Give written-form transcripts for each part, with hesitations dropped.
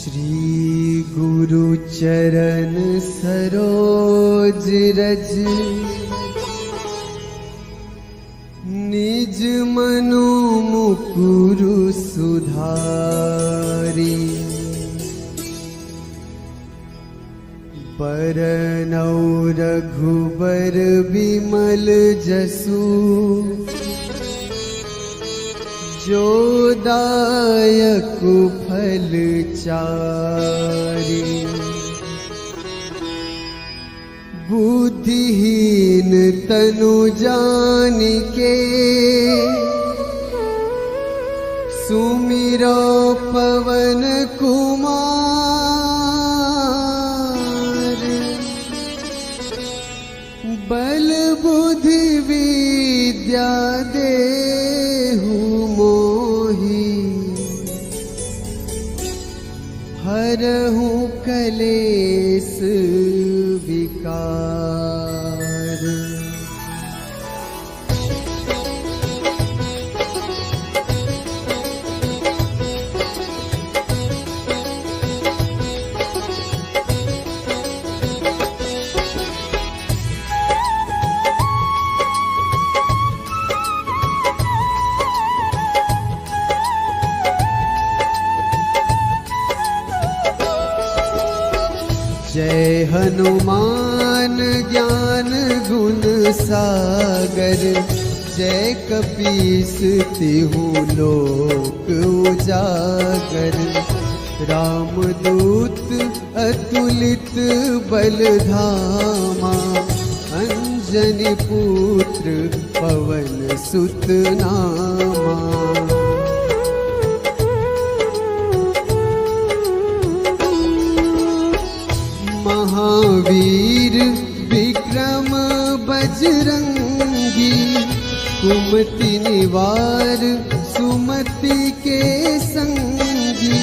श्री गुरु चरण सरोज रज निज मनो मुकुरु सुधारी। बरनौ रघुबर बिमल जसु जो दायक फल चारि। बुद्धिहीन तनु जानिके सुमिरो पवन कुमार। बल बुद्धि विद्या देहु मोहि हरहु कलेस विकार। जय हनुमान ज्ञान गुण सागर। जय कपीस तिहु लोक उजागर। रामदूत अतुलित बल धामा। अंजनी पुत्र पवन सुत नामा। महावीर विक्रम बजरंगी। कुमति निवार सुमति के संगी।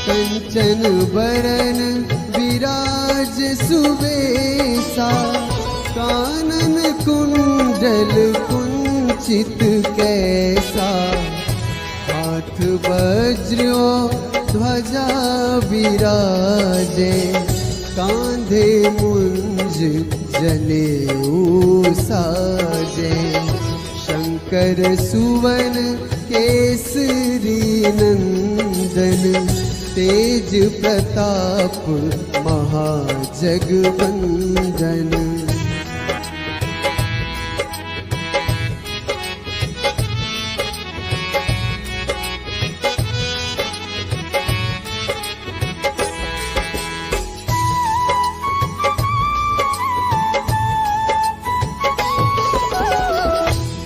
कंचन बरन विराज सुबेसा। कानन कुंडल कुंचित कैसा। हाथ वज्र ध्वजा विराजे। कांधे मुंज जनेऊ साजे। शंकर सुवन केसरी नंदन। तेज प्रताप महाजगवंदन।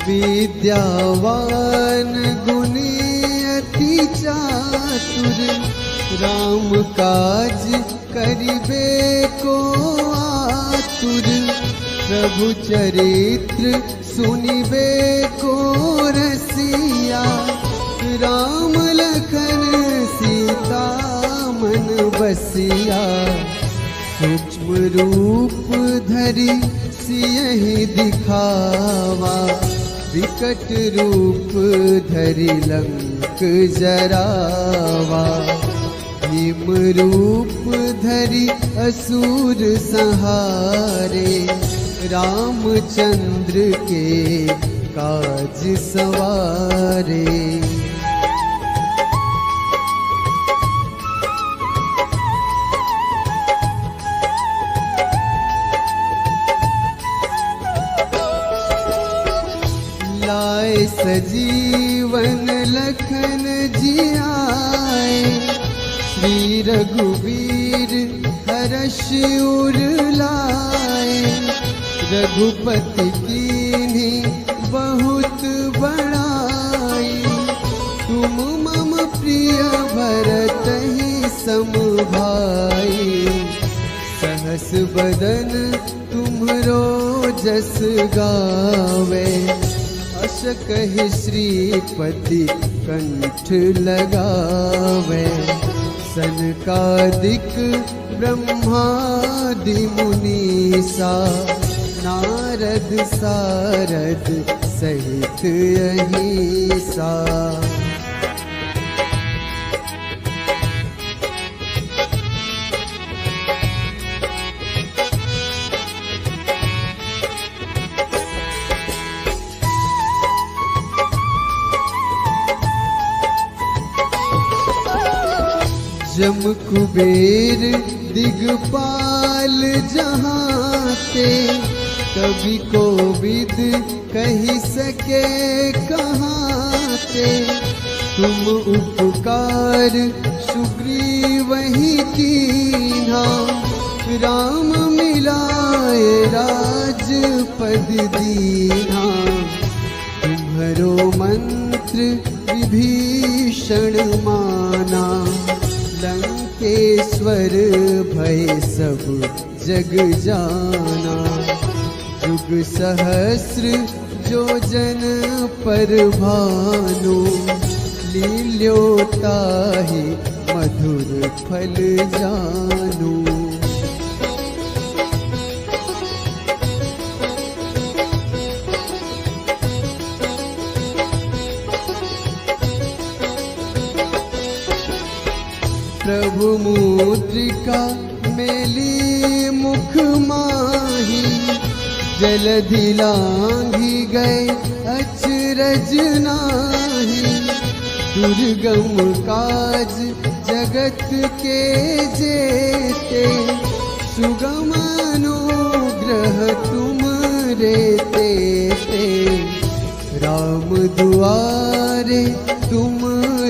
विद्यावान गुणी अति चातुर। राम काज करिबे को आतुर। प्रभु चरित्र सुनिबे को रसिया। राम लखन सीता मन बसिया। सूक्ष्म रूप धरि सियहि दिखावा। विकट रूप धरि लंक जरावा। भीम रूप धरि असुर संहारे। रामचंद्र के काज सवारे। लाए सजीवन लखन जियाए। श्री रघुवीर हर्ष उर लाए। रघुपति कीन्ही बहुत बड़ाई। तुम मम प्रिय भरतहि सम भाई। सहस बदन तुम्हरो जस गावे। अस कहि श्रीपति कंठ लगावे। सनकादिक ब्रह्मादि मुनीसा। नारद सारद सहित अहिसा। जम कुबेर दिगपाल जहाँ ते, कवि कोविद कही सके कहाँ ते। तुम उपकार सुग्रीव ही कीन्हा, राम मिलाए राजपद दीन्हा। तुम्हरो मंत्र विभीषण माना, लंकेश्वर भय सब जग जाना। जुग सहस्र जो जन पर भानु, लील्योताहि मधुर फल जानू। प्रभु मुद्रिका मेली मुख माही, जलधि लांघी गए अचरज नाही। दुर्गम काज जगत के जेते, सुगम अनुग्रह तुम रे तेते। राम दुआरे तुम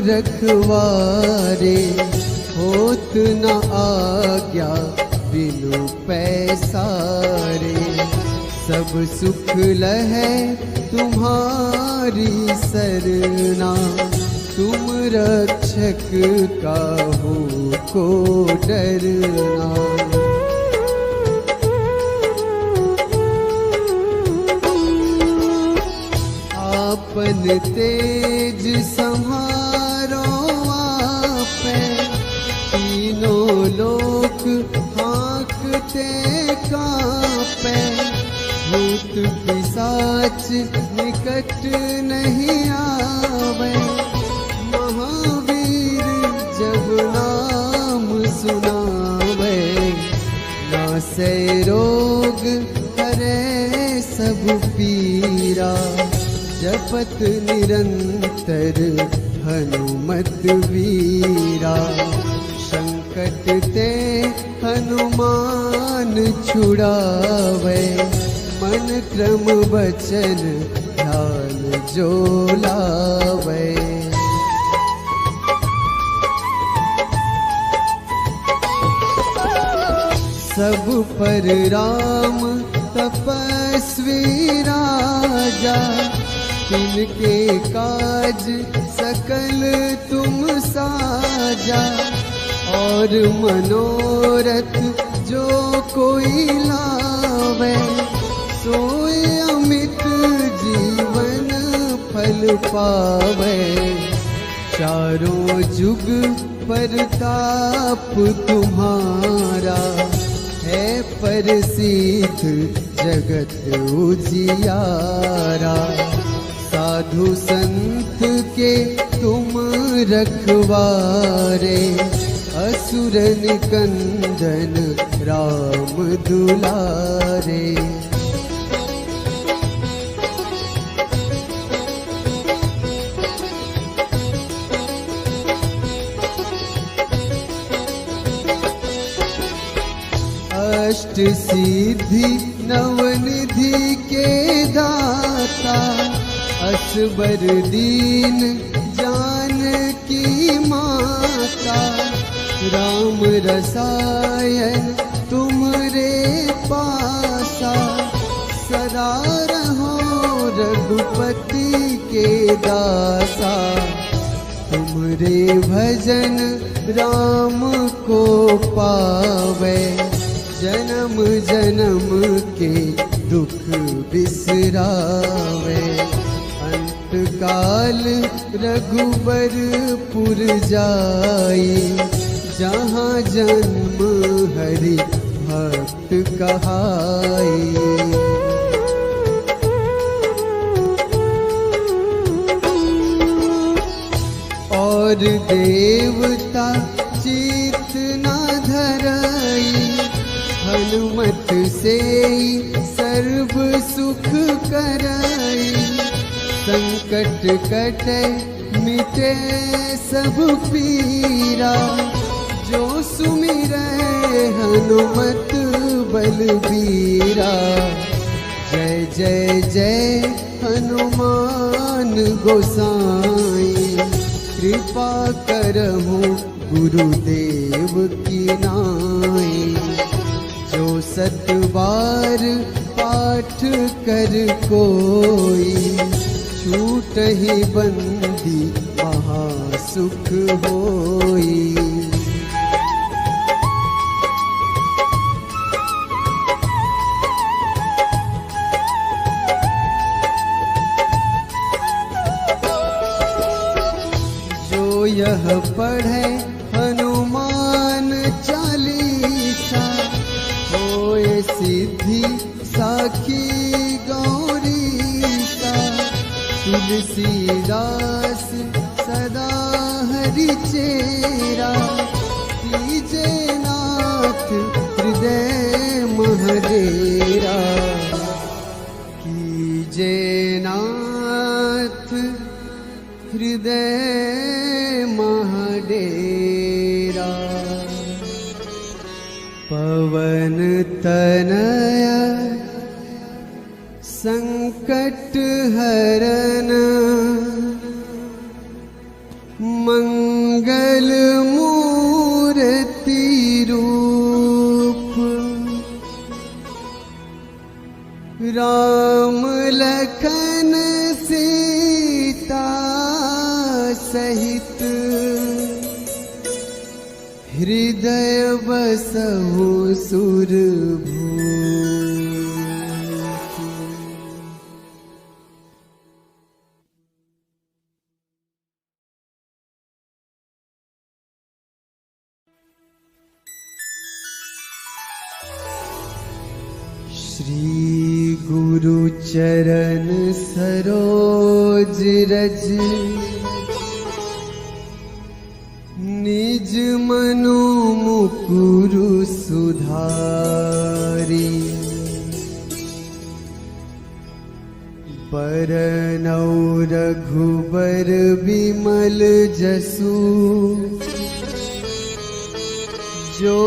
रखवारे, होत न आज्ञा बिनु पैसारे। सब सुख लहै तुम्हारी सरना, तुम रक्षक काहू को डरना। आपन तेज संहारो आपै, तीनों लोक हाँकते कांपै। भूत पिशाच निकट नहीं आवे, महावीर जब नाम सुनावे। नासै रोग हरै सब पीरा, जपत निरंतर हनुमत वीरा। संकट ते हनुमान छुड़ावे, मन क्रम वचन ध्यान जो लावे। सब पर राम तपस्वी राजा, तिनके काज सकल तुम साजा। और मनोरथ जो कोई लावे, सोए अमित जीवन फल पावे। चारों जुग परताप तुम्हारा, है प्रसिद्ध जगत उजियारा। साधु संत के तुम रखवारे, असुर निकंदन राम दुलारे। अष्ट सिद्धि नवनिधि के दाता, असबर दीन जानकी माता। राम रसायन तुमरे पासा, सदा रहो रघुपति के दासा। तुमरे भजन राम को पावे, जन्म जन्म के दुख बिसरावे। अंत काल रघुबरपुर जाई, जहाँ जन्म हरि भक्त कहाई। और देवता चित न धरई, हनुमत से सर्व सुख करई। संकट कटे मिटे सब पीरा, जो सुमिरै हनुमत बलबीरा। जय जय जय हनुमान गोसाई, कृपा करहु गुरुदेव की नाई। जो 7 बार पाठ कर कोई, छूटहि बंदी महासुख होई। जो यह पढ़े हनुमान चालीसा, होए सिद्धि साखी गौरीसा। तुलसीदास सदा हरि चेरा, कीजे नाथ हृदय महडेरा। कीजे नाथ हृदय महडेरा। पवन तनया संकट हरन, मंगल मूर्ति रूप। राम लखन सीता सहित, हृदय बसहु सुरभूप। श्री गुरु चरण सरोज रज, निज मनो मुकुरु सुधारी। बरनौ रघुबर बिमल जसु, जो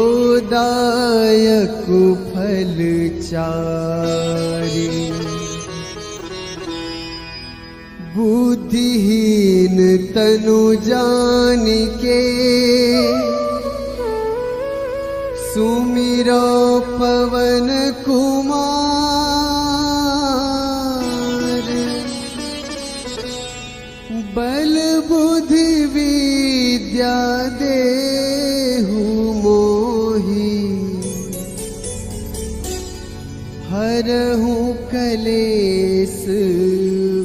दायक फल चारि। बुद्धिहीन तनु जानिके, सुमिरो पवन कुमार। बल बुद्धि विद्या देहु मोहि, हरहु कलेस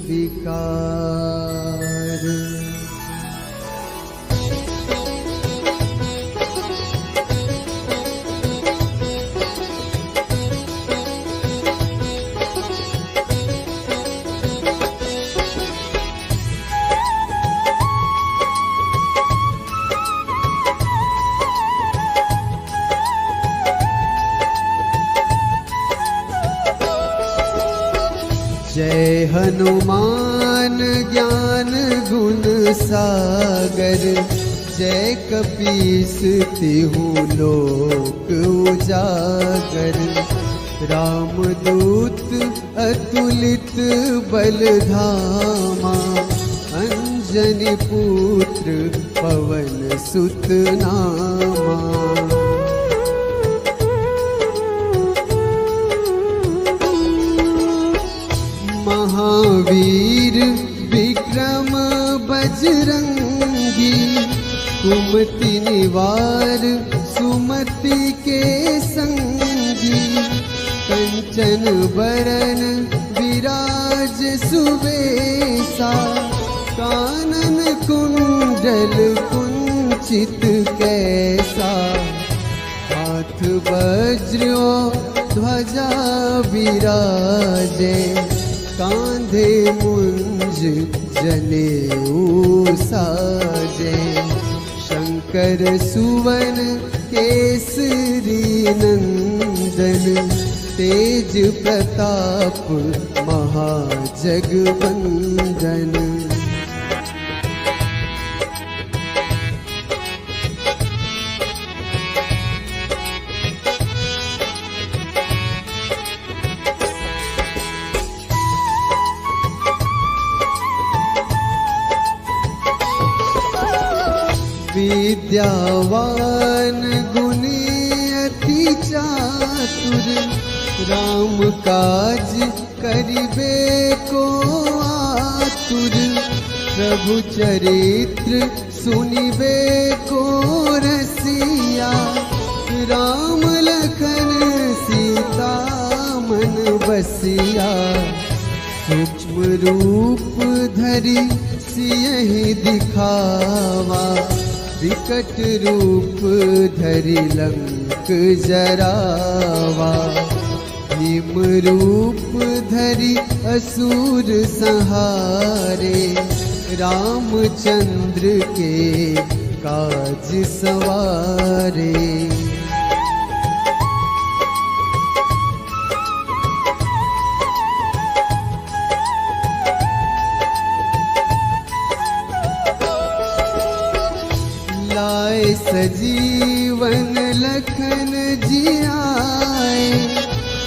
विकार। जय हनुमान ज्ञान गुण सागर, जय कपीस तिहु लोक उजागर। रामदूत अतुलित बल धामा, अंजनी पुत्र पवन सुत नामा। महावीर विक्रम बजरंगी, कुमति निवार सुमति के संगी। कंचन बरन विराज सुबेसा, कानन कुंडल कुंचित कैसा। हाथ वज्र ध्वजा विराजे, कांधे मुंज जनेऊ साजे। शंकर सुवन केसरी नंदन, तेज प्रताप महाजगवंदन। विद्यावान गुणी अति चातुर, राम काज करिबे को आतुर, प्रभु चरित्र सुनिबे को रसिया, राम लखन सीता मन बसिया, सूक्ष्म रूप धरि सियहि दिखावा, विकट रूप धरि लंक जरावा, भीम रूप धरि असुर संहारे, रामचंद्र के काज सवारे। लाए सजीवन लखन जियाए,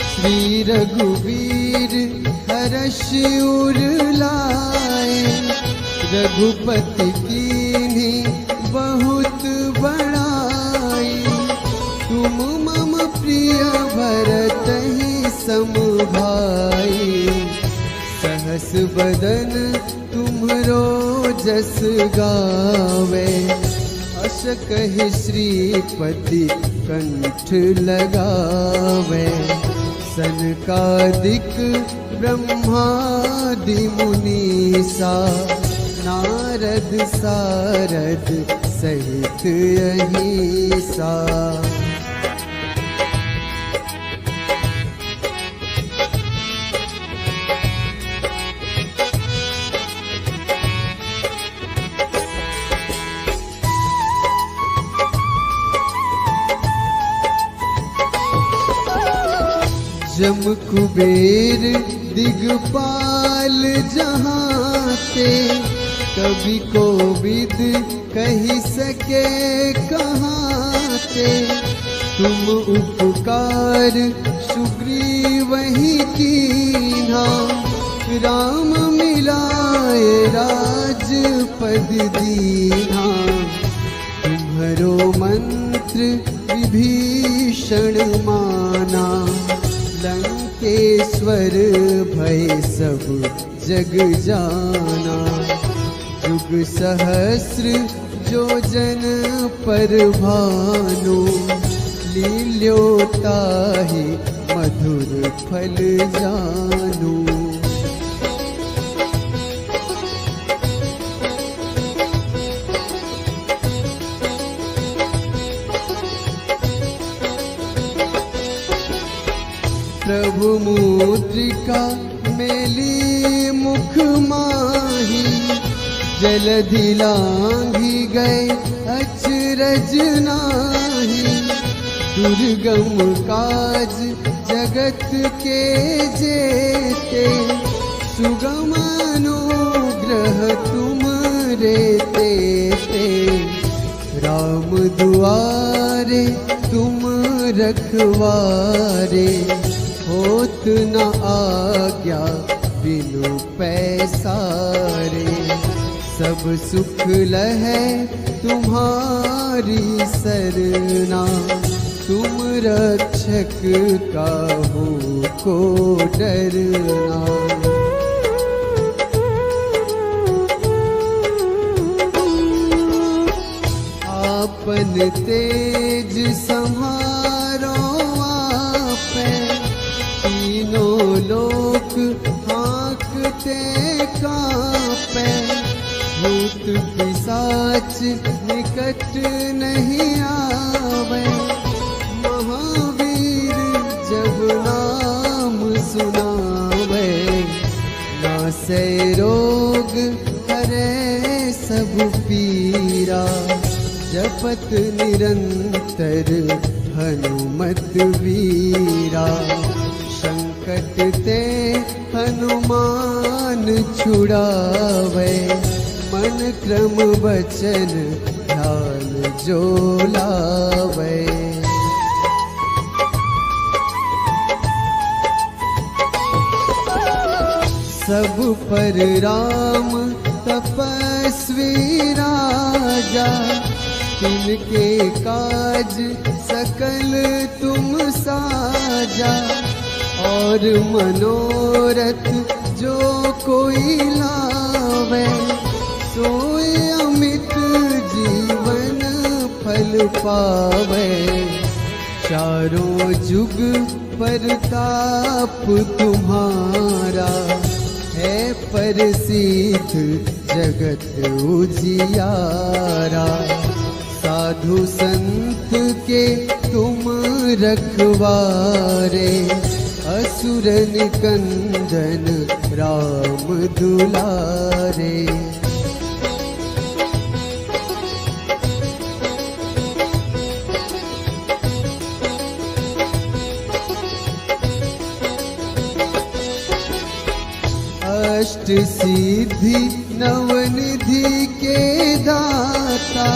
श्री रघुवीर हर्ष उर लाए, रघुपति कीन्ही बहुत बड़ाई, तुम मम प्रिय भरतहि सम भाई, सहस बदन तुम्हरो जस गावे, अस कहि श्रीपति कंठ लगावे, सनकादिक ब्रह्मादि मुनीसा, नारद सारद सहित अहिसा। जम कुबेर दिगपाल जहाते, कवि कोविद कही सके कहाते, तुम उपकार सुग्रीवहि कीन्हा, राम मिलाए राजपद दीन्हा, तुम्हरो मंत्र विभीषण माना, लंकेश्वर भय सब जग जाना, जुग सहस्र जो जन पर भानु, लील्योताहि मधुर फल जानू। प्रभु मुद्रिका मेली मुख माही, जलधि लांघि गए अचरज नाही, दुर्गम काज जगत के जेते, सुगम अनुग्रह तुमरे तेते, राम दुआरे तुम रखवारे, होत न आज्ञा बिनु पैसारे, सब सुख लहै तुम्हारी सरना, तुम रक्षक काहू को डरना। आपन तेज सम्हारो आपै, तीनों लोक हाँकते कांपै, भूत पिशाच निकट नहीं आवे, महावीर जब नाम सुनावे, नासै रोग हरै सब पीरा, जपत निरंतर हनुमत वीरा, संकट ते हनुमान छुड़ावे, मन क्रम वचन ध्यान जो लावे। सब पर राम तपस्वी राजा, तिनके काज सकल तुम साजा, और मनोरथ जो कोई लावे, सोए अमित जीवन फल पावे। चारों जुग परताप तुम्हारा, है प्रसिद्ध जगत उजियारा। साधु संत के तुम रखवारे, असुर निकंदन राम दुलारे। अष्ट सिद्धि नवनिधि के दाता,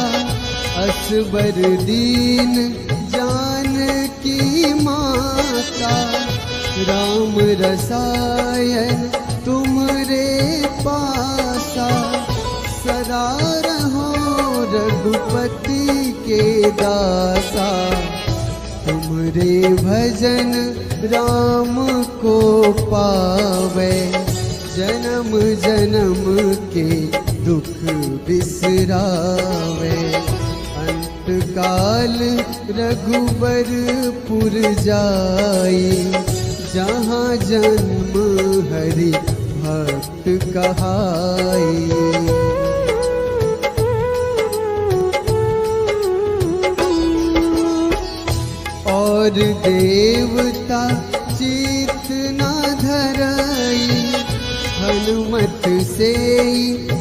असबर दीन जानकी माता। राम रसायन तुमरे पासा, सदा रहो रघुपति के दासा। तुमरे भजन राम को पावे, जन्म जन्म के दुख बिसरावे। अंत काल रघुबरपुर जाई, जहाँ जन्म हरि भक्त कहाई। और देवता चित न धरई, हनुमत से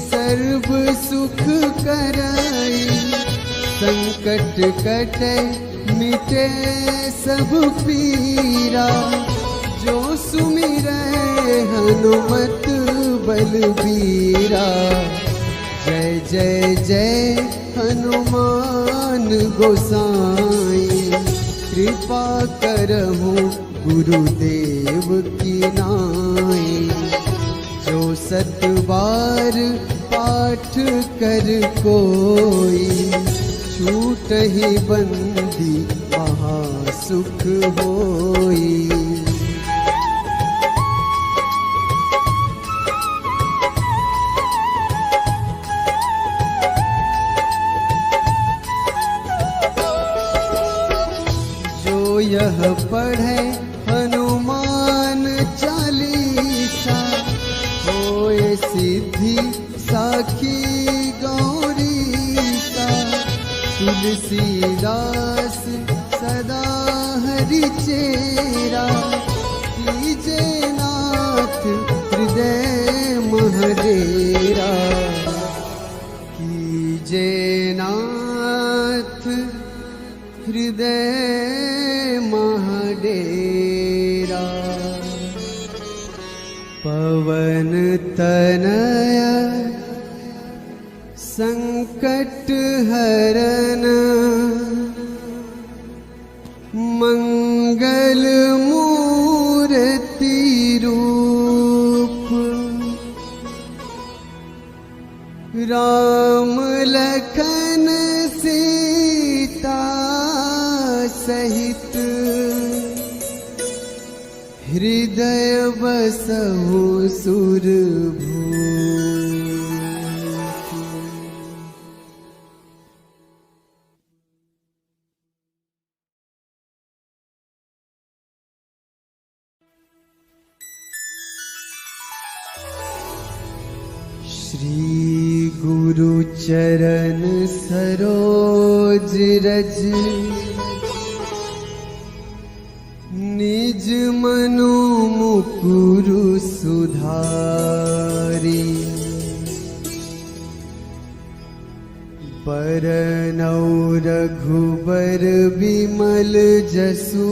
सर्व सुख करई। संकट कटे मिटे सब पीरा, जो सुमिरै हनुमत बलबीरा। जय जय जय हनुमान गोसाई, कृपा करहु गुरुदेव की नाई। जो सत बार पाठ कर कोई, छूटहि बंदी महासुख होई। जो यह पढ़े हनुमान चालीसा, होए सिद्धि साखी गौरीसा। तुलसीदास सदा हरि चेरा, कीजे नाथ हृदय महडेरा। कीजे नाथ हृदय महडेरा। पवन तनया संकट हरन, मंगल मूर्ति रूप। राम लखन सीता सहित, हृदय बसहु सुरभूप। श्री गुरु चरण सरोज रज, निज मनु मुकुरु सुधारी। बरनौ रघुबर बिमल जसु,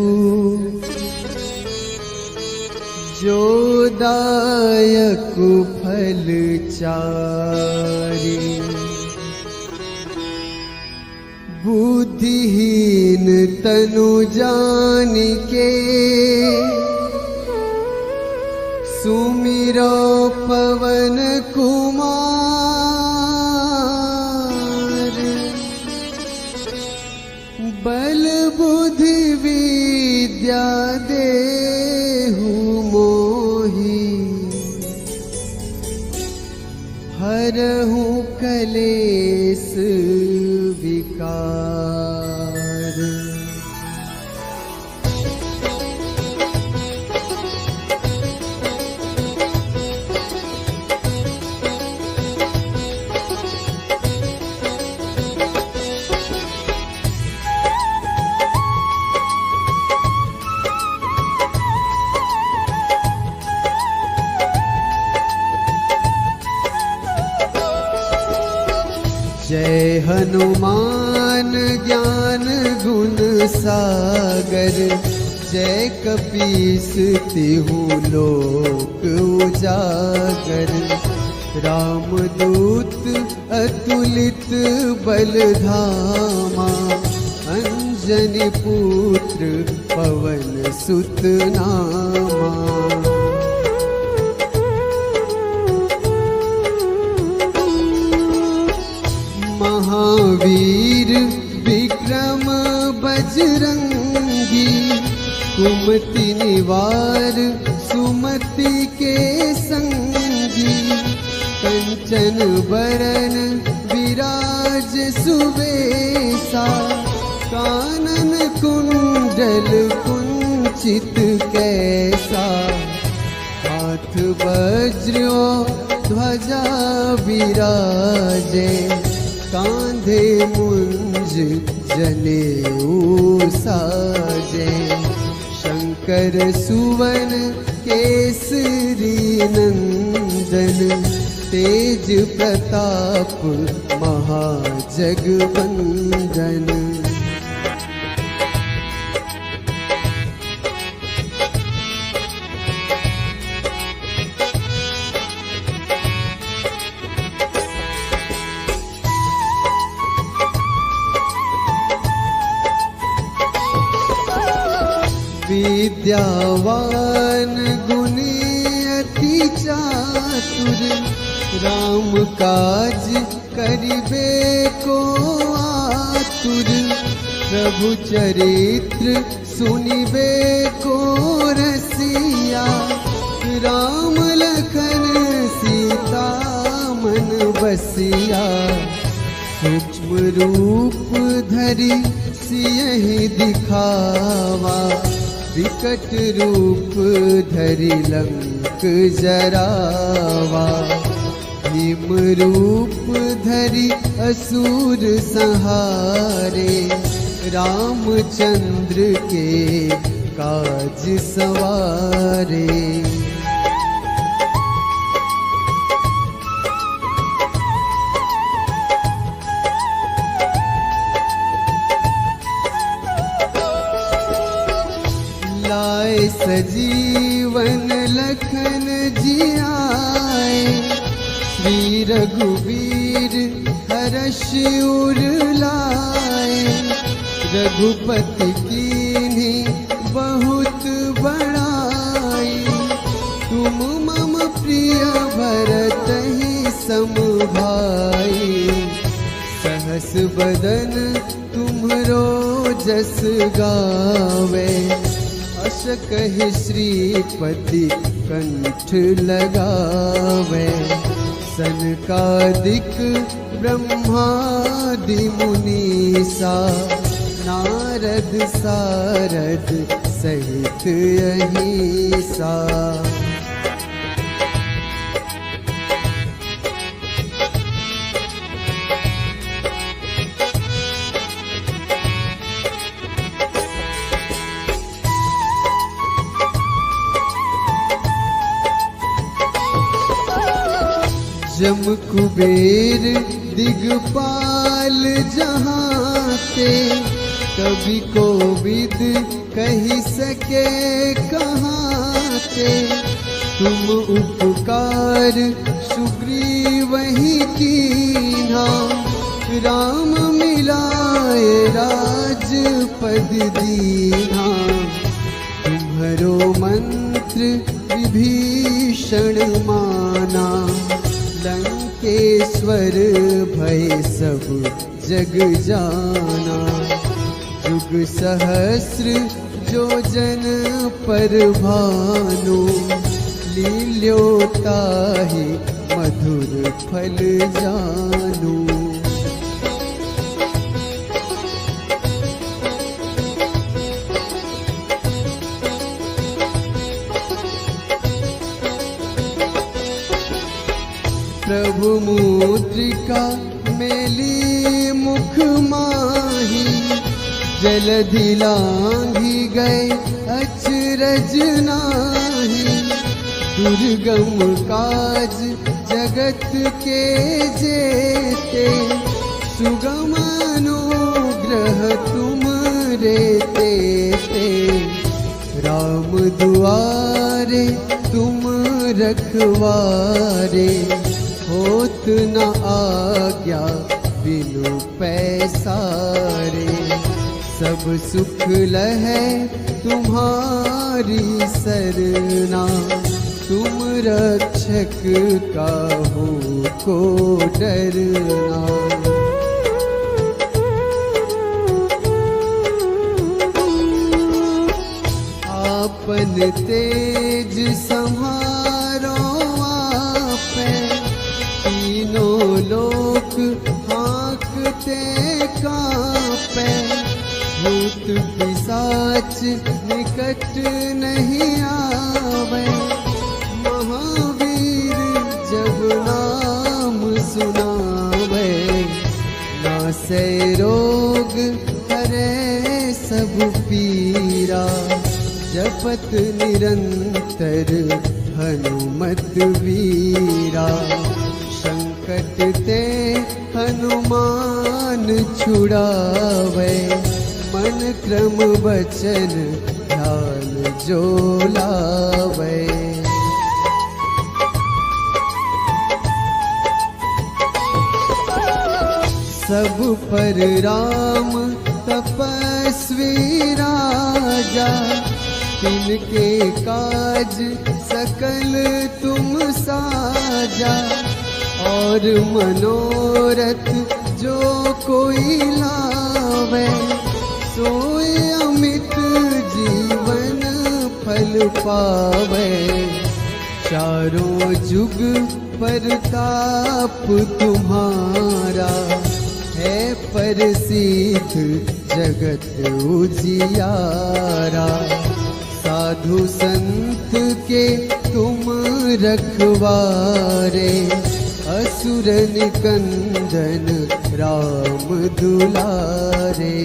जो दायक फल चारि। बुद्धिहीन तनु जानिके, सुमिरो पवन कुमार। कलेस विकार। जय हनुमान ज्ञान गुण सागर, जय कपीस तिहु लोक उजागर। रामदूत अतुलित बल धामा, अंजनी पुत्र पवन सुत नामा। महावीर विक्रम बजरंगी, कुमति निवार सुमति के संगी। कंचन बरन विराज सुबेसा, कानन कुंडल कुंचित कैसा। हाथ वज्र ध्वजा विराजे, कांधे मुंज जनेऊ साजे। शंकर सुवन केसरी नंदन, तेज प्रताप महाजगवंदन। विद्यावान गुणी अति चातुर, राम काज करिबे को आतुर। प्रभु चरित्र सुनिबे को रसिया, राम लखन सीता मन बसिया। सूक्ष्म रूप धरि सियहि दिखावा, विकट रूप धरि लंक जरावा। भीम रूप धरि असुर संहारे, रामचंद्र के काज सवारे। लाए सजीवन लखन जियाए, श्री रघुवीर हर्ष उर लाए। रघुपति कीन्ही बहुत बड़ाई, तुम मम प्रिय भरतहि सम भाई। सहस बदन तुम्हरो जस गावे, अस कहि श्रीपति कंठ लगावे। सनकादिक ब्रह्मादि मुनीसा, नारद सारद सहित अहिसा। जम कुबेर दिगपाल जहाते, कवि कोविद कही सके कहाते। तुम उपकार सुग्रीवहि कीन्हा, राम मिलाए राजपद दीन्हा। तुम्हरो मंत्र विभीषण माना, लंकेश्वर भय सब जग जाना। जुग सहस्र जो जन पर भानु, लील्योताहि मधुर फल जानू। प्रभु मुद्रिका मेली मुख माही, जलधि लांघी गए अचरज नाही। दुर्गम काज जगत के जेते, सुगम अनुग्रह तुम रे तेते। राम दुआरे तुम रखवारे, होत न आज्ञा बिनु पैसारे। सब सुख लहै तुम्हारी सरना, तुम रक्षक काहू को डरना। आपन तेज सम्हारो आपे, तीनों लोक हाँकते कांपे। भूत पिशाच निकट नहीं आवे, महावीर जब नाम सुनावे। नासै रोग हरै सब पीरा, जपत निरंतर हनुमत वीरा। संकट ते हनुमान छुड़ावे, मन क्रम वचन ध्यान जो लावे। सब पर राम तपस्वी राजा, तिनके काज सकल तुम साजा। और मनोरथ जो कोई लावे, सोए अमित जीवन फल पावे। चारों जुग परताप तुम्हारा, है प्रसिद्ध जगत उजियारा। साधु संत के तुम रखवारे, असुर निकंदन राम दुलारे।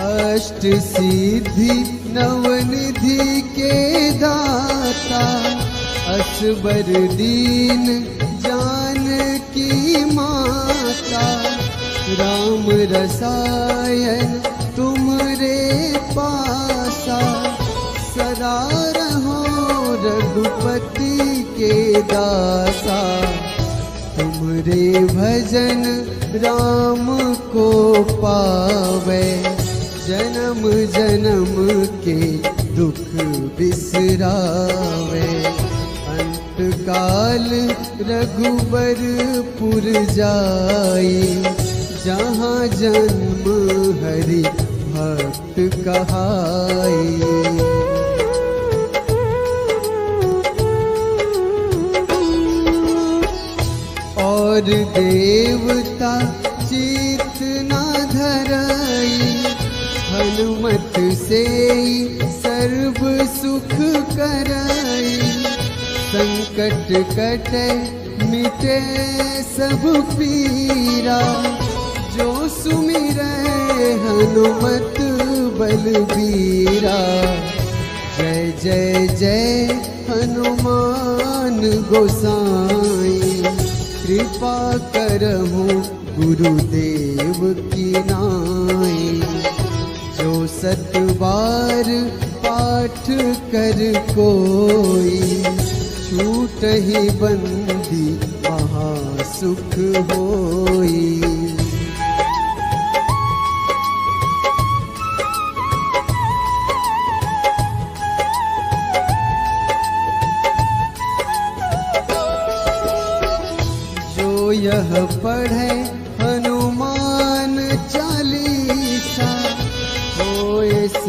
अष्ट सिद्धि नवनिधि के दाता, असबर दीन जानकी माता। राम रसायन तुमरे पासा, सदा रहो रघुपति के दासा। तुमरे भजन राम को पावे, जन्म जन्म के दुख बिसरावे। अंत काल रघुबरपुर जाई, जहाँ जन्म हरि भक्त कहाई। और देवता चित न धरई, हनुमत से सर्व सुख करई। संकट कटे मिटे सब पीरा, जो सुमिरै हनुमत बलबीरा। जय जय जय हनुमान गोसाई, कृपा करहु गुरुदेव की नाई। जो सत बार पाठ कर कोई, छूटहि बंदी महासुख होई। जो यह पढ़े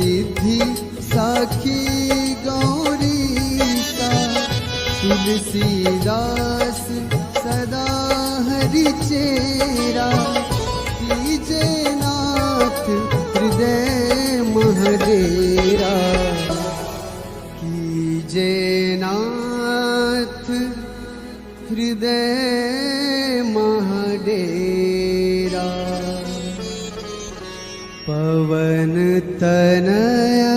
सिद्धि साखी गौरीसा तुलसीदास सदा हरि चेरा कीजे नाथ हृदय महडेरा कीजे नाथ हृदय महडेरा। पवन तनया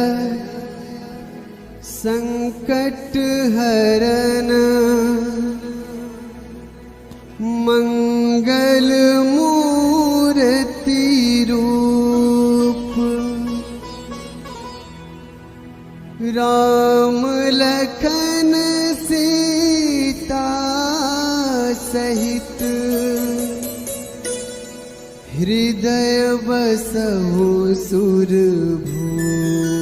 संकट हरन मंगल मूर्ति रूप राम लखन सीता सहित हृदय बसहु सुरभूप।